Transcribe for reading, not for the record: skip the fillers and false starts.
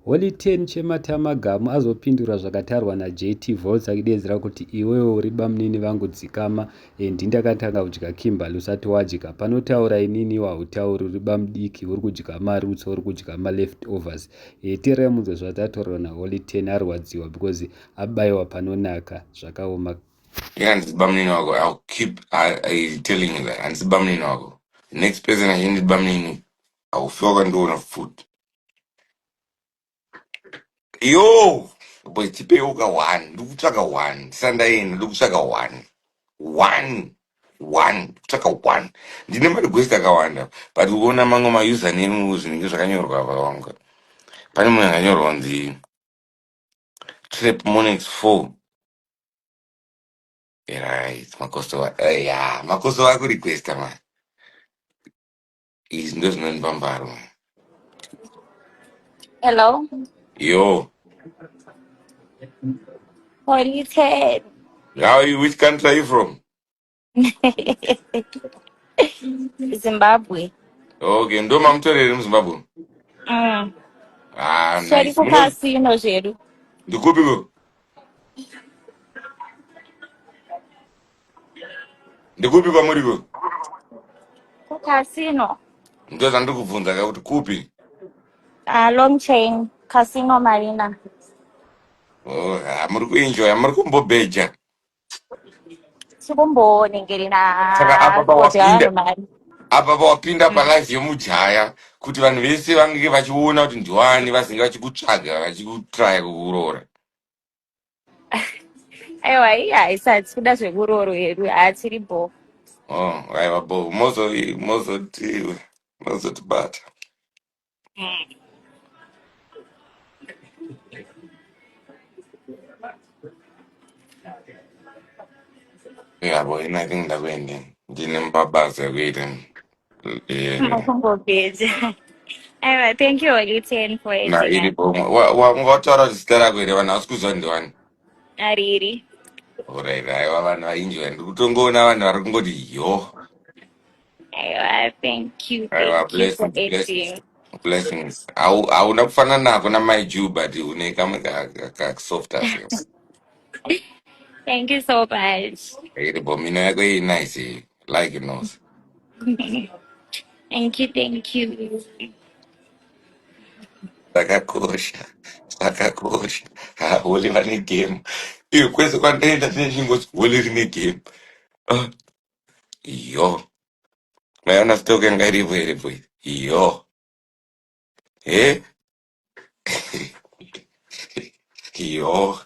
Holi 10 chematama-gamu azopindura zvakatarwa naJT Volts achidedzera kuti iwewo uri bamunini vangu dzikama, ndindakatanga kudya Kimberley usati wadya. Panotaura inini hautauri, uri bamudiki, uri kudya marutso, uri kudya ma-leftovers. Teerai munzwe zvataurwa naHoli 10 arwadziwa because abayiwa panonaka zvakaoma. Yeah, and Bamlin Wago. I'll keep telling you that. And it's Bamlin Wago. Next person I need Bamlin. I will feel and do enough food. Yo! Boy, tipe yoga one. Look like a one. Sunday in looks like a one. One. Like a one. The number the guest like a one. But we want among my username who's in English. I know Gava. Panama, I know on the trip Monix 4. Right. Makoso. Yeah. Makoso, I could request, man. He's not Bambaro. Hello? Yo. What you said? How are you? Which country are you from? Zimbabwe. Okay, ndo mamtoreri muZimbabwe. Mm. Ah, Sheri nice. kukasino zvedu. Ndikupiko? Ndikupiko muriko? Kukasino. Ndoza ndikubvunza kuti kupi? Long chain. Casino Marina. Oh, muri kuenjoy, muri kumbobeja. Saka Sikumboningirina godhano mari. apa pawapinda palive yomujaya kuti vanhu vese vange vachiona kuti ndiwani vazinge vachikutsvaga vachikutraya kukuroora. Aiwa iya haisati kuda zvekuroro hedu hatiri bo. Oh, aiwa bo, mozotibata. Yabo, anything ndakuende. Ndine mabasa ekuita. Makumbobeja. Aiwa, thank you Holy 10 for Na editing iri us. bomwe. Wataura kuti zita rako here vanhu havasi kuzwa ndiwani. Ariri. Alright, aiwa vanhu vainjoya. Ndiri kutongoona vanhu vari kungoti yo. Aiwa, thank Aiwa, you for blessings. editing. Blessings. Hauna kufanana nako namai Jew but une kamwe kasoft asi. Thank you so much. Iri bomino yako iri nice. Like it knows. Thank you. Sakakosha. Sakakosha. Holi vane game. Iyo kwese kwandaenda ndinechingozi holi rine game. Ah, yo. Mayona stoke yanga iripo. Yo. Eh? Yo.